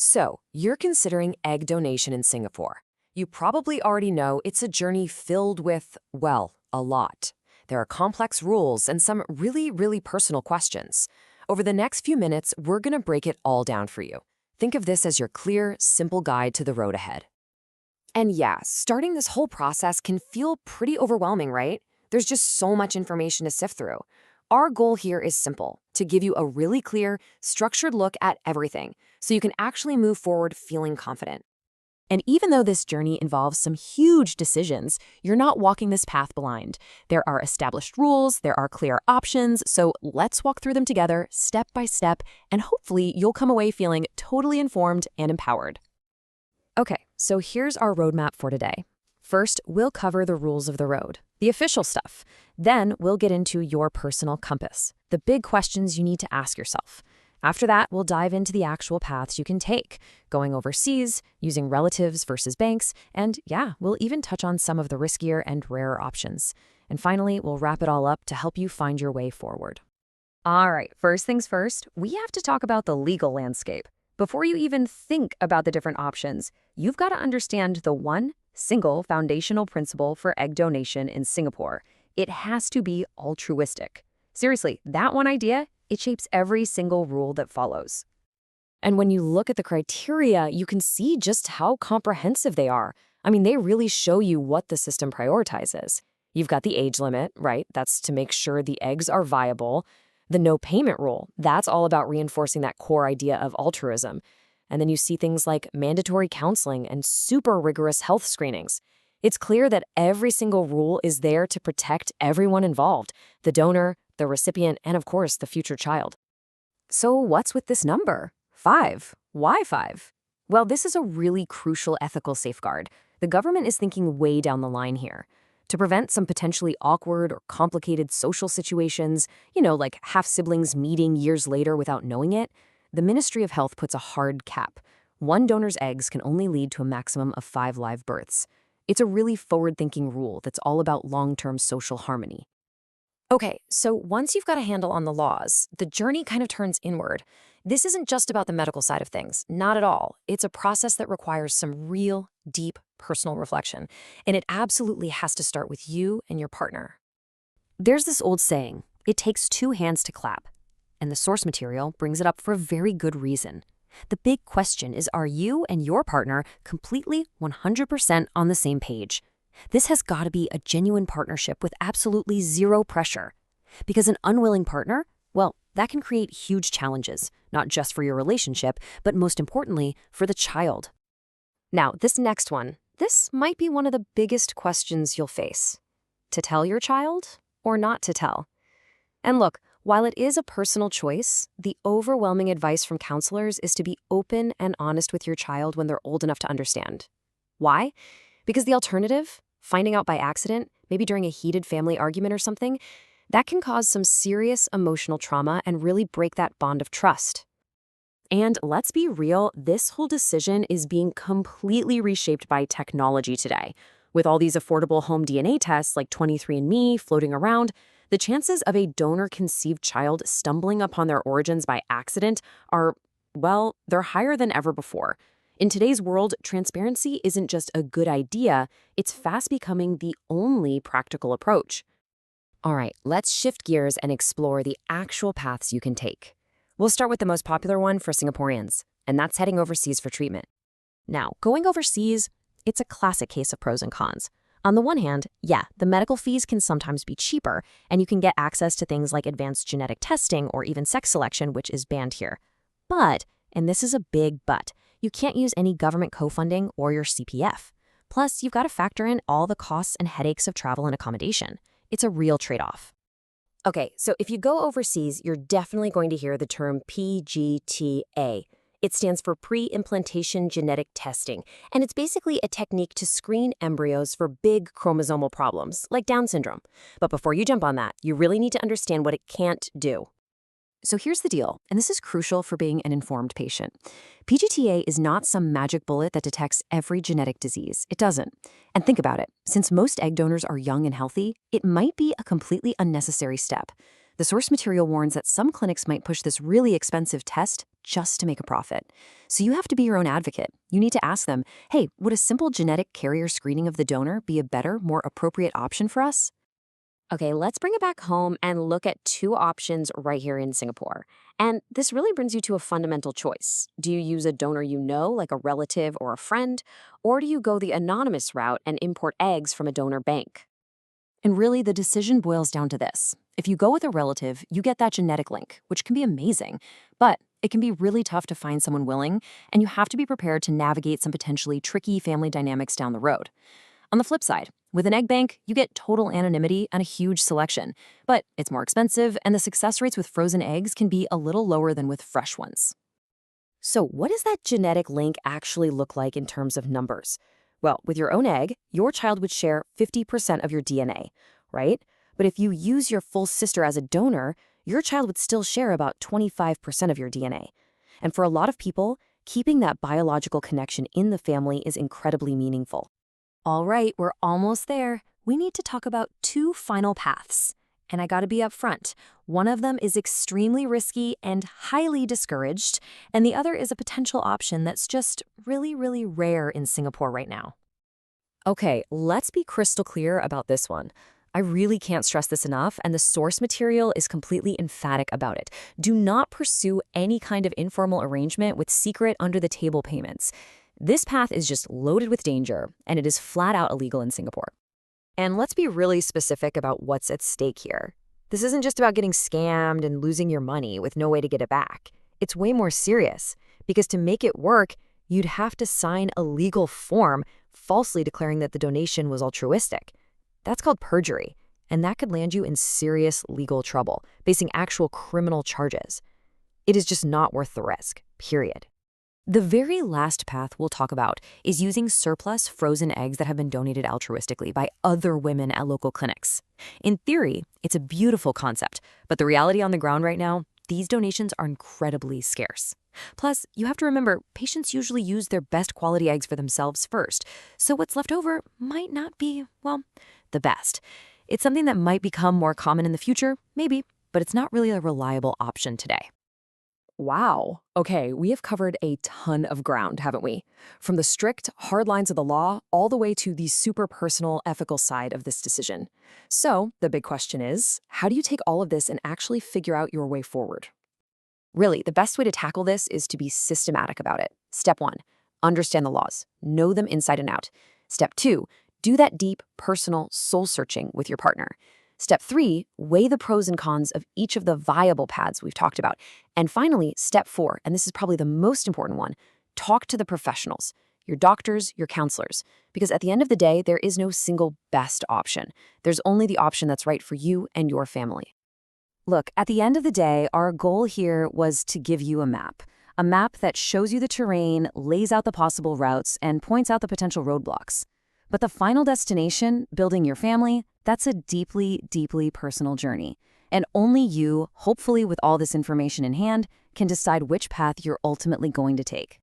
So, you're considering egg donation in Singapore. You probably already know it's a journey filled with, well, a lot. There are complex rules and some really personal questions. Over the next few minutes, we're going to break it all down for you. Think of this as your clear, simple guide to the road ahead. And yeah, starting this whole process can feel pretty overwhelming, right? There's just so much information to sift through. Our goal here is simple, to give you a really clear, structured look at everything, so you can actually move forward feeling confident. And even though this journey involves some huge decisions, you're not walking this path blind. There are established rules, there are clear options, so let's walk through them together, step by step, and hopefully you'll come away feeling totally informed and empowered. Okay, so here's our roadmap for today. First, we'll cover the rules of the road, the official stuff. Then we'll get into your personal compass, the big questions you need to ask yourself. After that, we'll dive into the actual paths you can take, going overseas, using relatives versus banks, and yeah, we'll even touch on some of the riskier and rarer options. And finally, we'll wrap it all up to help you find your way forward. All right, first things first, we have to talk about the legal landscape. Before you even think about the different options, you've got to understand the one single foundational principle for egg donation in Singapore. It has to be altruistic. Seriously, that one idea, it shapes every single rule that follows. And when you look at the criteria, you can see just how comprehensive they are. I mean, they really show you what the system prioritizes. You've got the age limit, right? That's to make sure the eggs are viable. The no payment rule, that's all about reinforcing that core idea of altruism. And then you see things like mandatory counseling and super rigorous health screenings. It's clear that every single rule is there to protect everyone involved, the donor, the recipient, and of course, the future child. So what's with this number? 5. Why 5? Well, this is a really crucial ethical safeguard. The government is thinking way down the line here. To prevent some potentially awkward or complicated social situations, like half-siblings meeting years later without knowing it, the Ministry of Health puts a hard cap. One donor's eggs can only lead to a maximum of 5 live births. It's a really forward-thinking rule that's all about long-term social harmony. Okay, so once you've got a handle on the laws, the journey kind of turns inward. This isn't just about the medical side of things, not at all. It's a process that requires some real, deep, personal reflection, and it absolutely has to start with you and your partner. There's this old saying, it takes 2 hands to clap, and the source material brings it up for a very good reason. The big question is, are you and your partner completely 100% on the same page? This has got to be a genuine partnership with absolutely zero pressure. Because an unwilling partner, well, that can create huge challenges, not just for your relationship, but most importantly, for the child. Now, this next one, this might be one of the biggest questions you'll face. To tell your child or not to tell? And look, while it is a personal choice, the overwhelming advice from counselors is to be open and honest with your child when they're old enough to understand. Why? Because the alternative, finding out by accident, maybe during a heated family argument or something, that can cause some serious emotional trauma and really break that bond of trust. And let's be real, this whole decision is being completely reshaped by technology today. With all these affordable home DNA tests like 23andMe floating around, the chances of a donor-conceived child stumbling upon their origins by accident are, well, they're higher than ever before. In today's world, transparency isn't just a good idea, it's fast becoming the only practical approach. All right, let's shift gears and explore the actual paths you can take. We'll start with the most popular one for Singaporeans, and that's heading overseas for treatment. Now, going overseas, it's a classic case of pros and cons. On the one hand, yeah, the medical fees can sometimes be cheaper, and you can get access to things like advanced genetic testing or even sex selection, which is banned here. But, and this is a big but, you can't use any government co-funding or your CPF. Plus, you've got to factor in all the costs and headaches of travel and accommodation. It's a real trade-off. Okay, so if you go overseas, you're definitely going to hear the term PGTA. It stands for pre-implantation genetic testing, and it's basically a technique to screen embryos for big chromosomal problems, like Down syndrome. But before you jump on that, you really need to understand what it can't do. So here's the deal, and this is crucial for being an informed patient. PGTA is not some magic bullet that detects every genetic disease. It doesn't. And think about it. Since most egg donors are young and healthy, it might be a completely unnecessary step. The source material warns that some clinics might push this really expensive test just to make a profit. So you have to be your own advocate. You need to ask them, hey, would a simple genetic carrier screening of the donor be a better, more appropriate option for us? Okay, let's bring it back home and look at two options right here in Singapore. And this really brings you to a fundamental choice. Do you use a donor you know, like a relative or a friend, or do you go the anonymous route and import eggs from a donor bank? And really, the decision boils down to this. If you go with a relative, you get that genetic link, which can be amazing, but it can be really tough to find someone willing, and you have to be prepared to navigate some potentially tricky family dynamics down the road. On the flip side, with an egg bank, you get total anonymity and a huge selection, but it's more expensive, and the success rates with frozen eggs can be a little lower than with fresh ones. So, what does that genetic link actually look like in terms of numbers? Well, with your own egg, your child would share 50% of your DNA, right? But if you use your full sister as a donor, your child would still share about 25% of your DNA. And for a lot of people, keeping that biological connection in the family is incredibly meaningful. All right, we're almost there. We need to talk about two final paths. And I gotta be upfront. One of them is extremely risky and highly discouraged, and the other is a potential option that's just really, really rare in Singapore right now. Okay, let's be crystal clear about this one. I really can't stress this enough, and the source material is completely emphatic about it. Do not pursue any kind of informal arrangement with secret under-the-table payments. This path is just loaded with danger, and it is flat out illegal in Singapore. And let's be really specific about what's at stake here. This isn't just about getting scammed and losing your money with no way to get it back. It's way more serious, because to make it work, you'd have to sign a legal form falsely declaring that the donation was altruistic. That's called perjury, and that could land you in serious legal trouble, facing actual criminal charges. It is just not worth the risk, period. The very last path we'll talk about is using surplus frozen eggs that have been donated altruistically by other women at local clinics. In theory, it's a beautiful concept, but the reality on the ground right now, these donations are incredibly scarce. Plus, you have to remember, patients usually use their best quality eggs for themselves first, so what's left over might not be, well, the best. It's something that might become more common in the future, maybe, but it's not really a reliable option today. Wow. Okay, we have covered a ton of ground, haven't we? From the strict, hard lines of the law all the way to the super personal, ethical side of this decision. So, the big question is, how do you take all of this and actually figure out your way forward? Really, the best way to tackle this is to be systematic about it. Step 1, understand the laws. Know them inside and out. Step 2, do that deep, personal, soul-searching with your partner. Step 3, weigh the pros and cons of each of the viable paths we've talked about. And finally, step 4, and this is probably the most important one, talk to the professionals, your doctors, your counselors, because at the end of the day, there is no single best option. There's only the option that's right for you and your family. Look, at the end of the day, our goal here was to give you a map that shows you the terrain, lays out the possible routes, and points out the potential roadblocks. But the final destination, building your family, that's a deeply, deeply personal journey. And only you, hopefully with all this information in hand, can decide which path you're ultimately going to take.